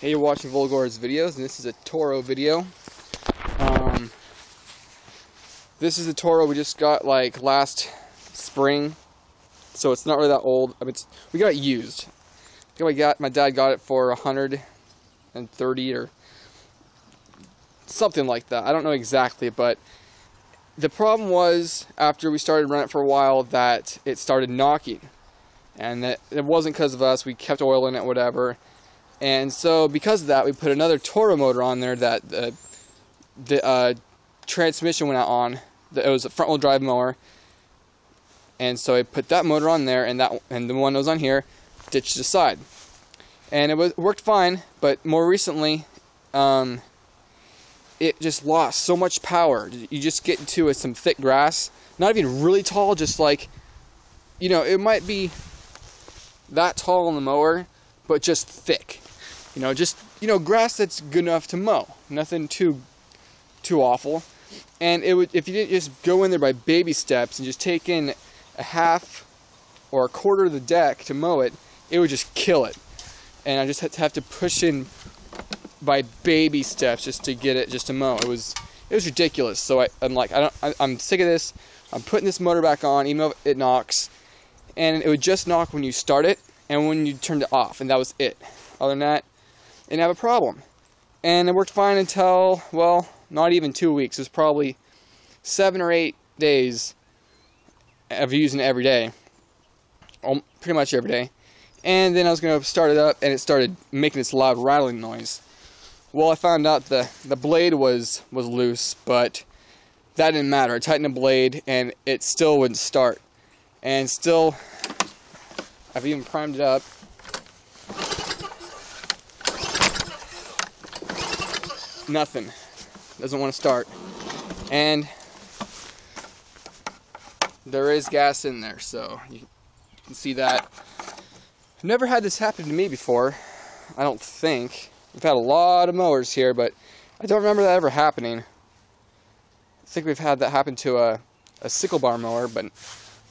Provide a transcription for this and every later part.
Hey, you're watching Volgor's videos, and this is a Toro video. This is the Toro we just got like last spring, so it's not really that old. I mean, we got it used. My dad got it for $130 or something like that. I don't know exactly, but the problem was after we started running it for a while that it started knocking, and that it wasn't because of us. We kept oil in it, whatever. And so because of that, we put another Toro motor on there that the transmission went out on. It was a front-wheel drive mower, and so I put that motor on there, and the one that was on here ditched aside, and it worked fine. But more recently, it just lost so much power. You just get into some thick grass, not even really tall, just like, it might be that tall on the mower, but just thick. Grass that's good enough to mow. Nothing too awful. And if you didn't just go in there by baby steps and just take in a half or a quarter of the deck to mow it, it would just kill it. And I just have to push in by baby steps just to get it, just to mow. It was ridiculous. So I'm sick of this. I'm putting this motor back on, even though it knocks. And it would just knock when you start it and when you turned it off, and that was it. Other than that, I didn't have a problem. And it worked fine until, well, not even 2 weeks. It was probably 7 or 8 days of using it every day. Pretty much every day. And then I was going to start it up, and it started making this loud rattling noise. Well, I found out the blade was loose, but that didn't matter. I tightened the blade, and it still wouldn't start. And still, I've even primed it up. Nothing. Doesn't want to start. And there is gas in there, so you can see that. I've never had this happen to me before, I don't think. We've had a lot of mowers here, but I don't remember that ever happening. I think we've had that happen to a sickle bar mower, but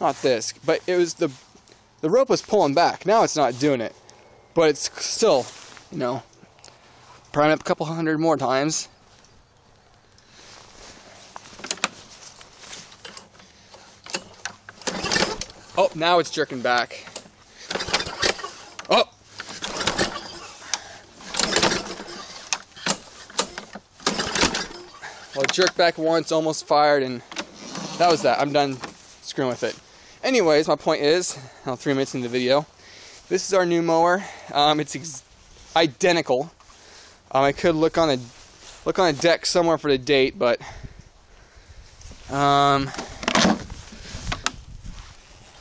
not this. But it was the rope was pulling back. Now it's not doing it, but it's still, prime up a couple hundred more times. Oh, now it's jerking back. Oh! Well, it jerked back once, almost fired, and that was that. I'm done screwing with it. Anyways, my point is, 3 minutes in the video, this is our new mower. It's identical. I could look on a deck somewhere for the date, but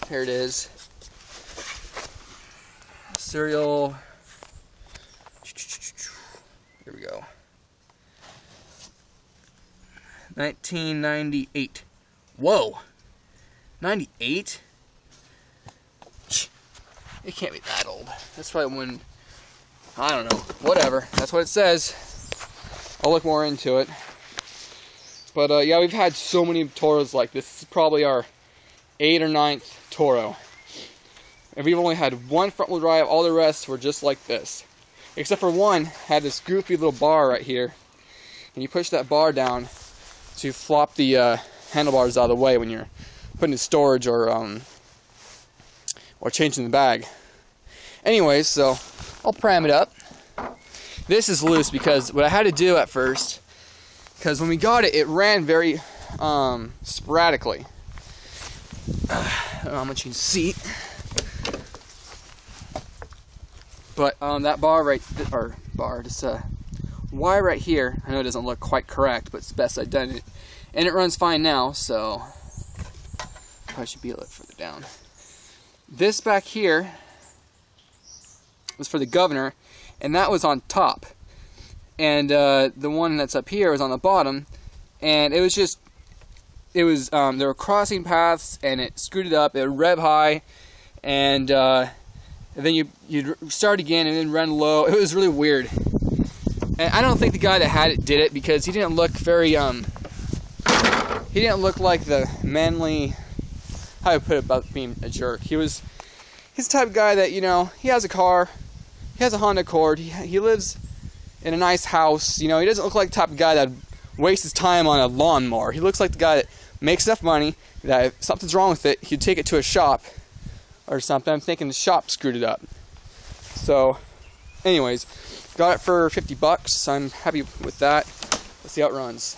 here it is. Serial. Here we go. 1998. Whoa. 98? It can't be that old. That's probably when, I don't know. Whatever. That's what it says. I'll look more into it. But yeah, we've had so many Toros like this. This is probably our 8th or 9th Toro. And we've only had one front-wheel drive. All the rest were just like this. Except for one had this goofy little bar right here. And you push that bar down to flop the handlebars out of the way when you're putting in storage or changing the bag. Anyways, so I'll pram it up. This is loose because what I had to do at first, because when we got it, it ran very sporadically. I don't know how much you can see, but that bar wire right here, I know it doesn't look quite correct, but it's best I've done it, and it runs fine now. So I should be a little further down. This back here was for the governor, and that was on top, and the one that's up here was on the bottom, and it was there were crossing paths, and it screwed it up. It would rev high, and then you'd start again and then run low. It was really weird, and I don't think the guy that had it did it because he didn't look very he didn't look like the manly, how I put it, about being a jerk. He's the type of guy that, he has a car, he has a Honda Accord, he lives in a nice house. You know, he doesn't look like the type of guy that wastes his time on a lawnmower. He looks like the guy that makes enough money that if something's wrong with it, he'd take it to a shop or something. I'm thinking the shop screwed it up. So, anyways, got it for 50 bucks. I'm happy with that. Let's see how it runs.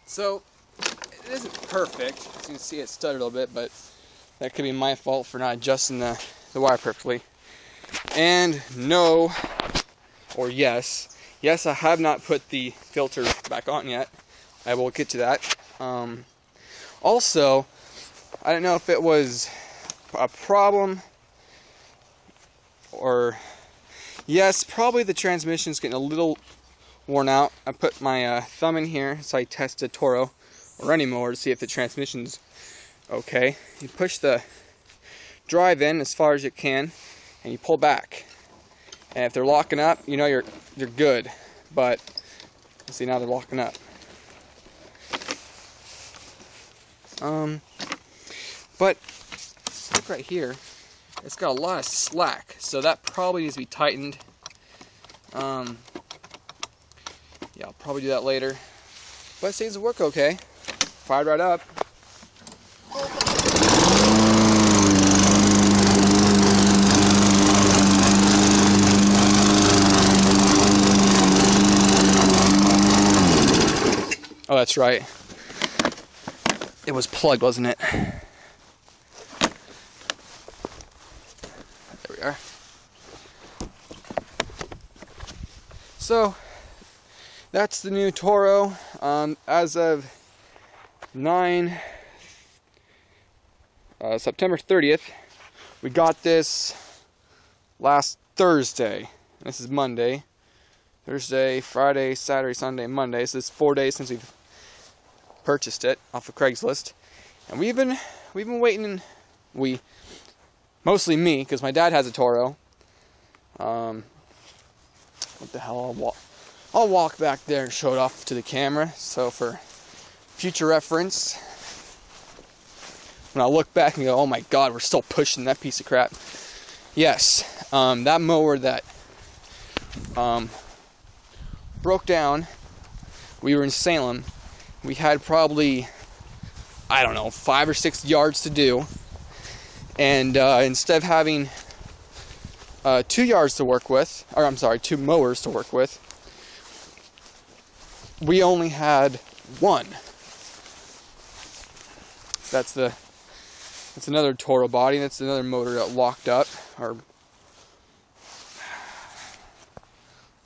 So, it isn't perfect. As you can see, it stuttered a little bit, but that could be my fault for not adjusting the wire perfectly. And no, or yes, I have not put the filter back on yet. I will get to that. Also, I don't know if it was a problem or... Yes, probably the transmission's getting a little worn out. I put my thumb in here, so I tested Toro or any mower to see if the transmission's okay. You push the drive in as far as you can, and you pull back. And if they're locking up, you know you're good. But see, now they're locking up. But look right here. It's got a lot of slack, so that probably needs to be tightened. Yeah, I'll probably do that later. But it seems to work okay. Fired right up. Oh, that's right. It was plugged, wasn't it? There we are. So, that's the new Toro. As of September 30th, we got this last Thursday. This is Monday. Thursday, Friday, Saturday, Sunday, Monday. So it's 4 days since we've purchased it off of Craigslist, and we've been waiting. Mostly me, because my dad has a Toro. What the hell? I'll walk back there and show it off to the camera, so for future reference, when I look back and go, oh my god, we're still pushing that piece of crap. Yes, that mower that broke down, we were in Salem. We had probably, I don't know, 5 or 6 yards to do, and instead of having 2 yards to work with, or I'm sorry, 2 mowers to work with, we only had 1. So that's another Toro body. That's another motor that locked up or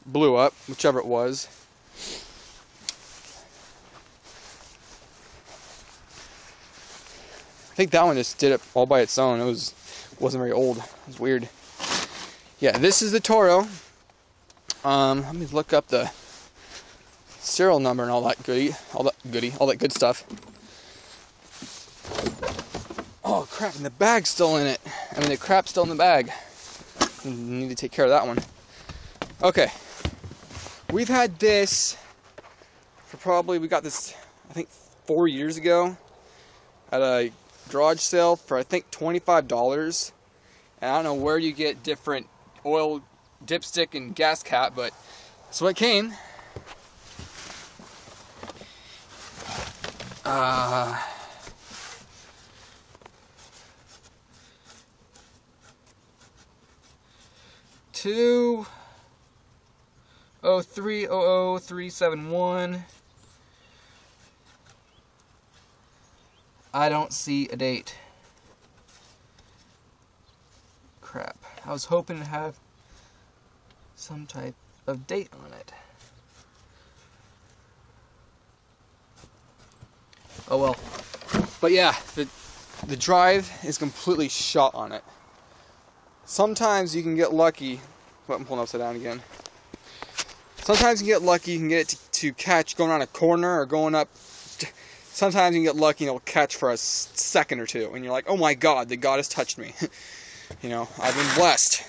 blew up, whichever it was. I think that one just did it all by its own. Wasn't very old. It was weird. Yeah, this is the Toro. Let me look up the serial number and all that good stuff. Oh crap! And the bag's still in it. I mean, the crap's still in the bag. Need to take care of that one. Okay, we've had this for probably, we got this I think 4 years ago at a garage sale for I think $25. And I don't know where you get different oil dipstick and gas cap, but that's what it came. $203000371. I don't see a date. Crap. I was hoping to have some type of date on it. Oh well. But yeah, the drive is completely shot on it. Sometimes you can get lucky. But I'm pulling upside down again. Sometimes you can get lucky, you can get it to catch going on a corner or going up. Sometimes you can get lucky and it'll catch for a second or two. And you're like, oh my God, the God has touched me. You know, I've been blessed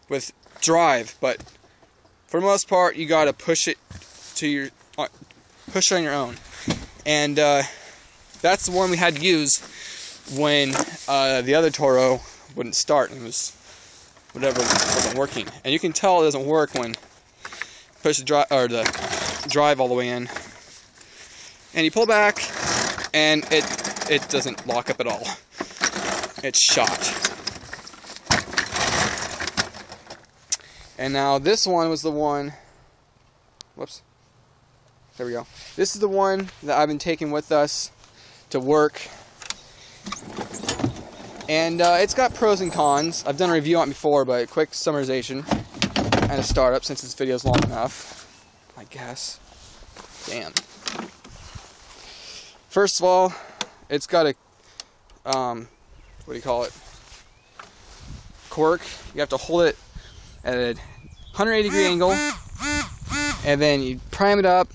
with drive. But for the most part, you got to push it on your own. And that's the one we had to use when the other Toro wouldn't start. And it was whatever wasn't working. And you can tell it doesn't work when push the drive all the way in. And you pull back, and it doesn't lock up at all. It's shot. And now this one was the one. Whoops. There we go. This is the one that I've been taking with us to work. And it's got pros and cons. I've done a review on it before, but a quick summarization and a startup since this video is long enough, I guess. Damn. First of all, it's got a, what do you call it? Cork. You have to hold it at a 180-degree angle, and then you prime it up,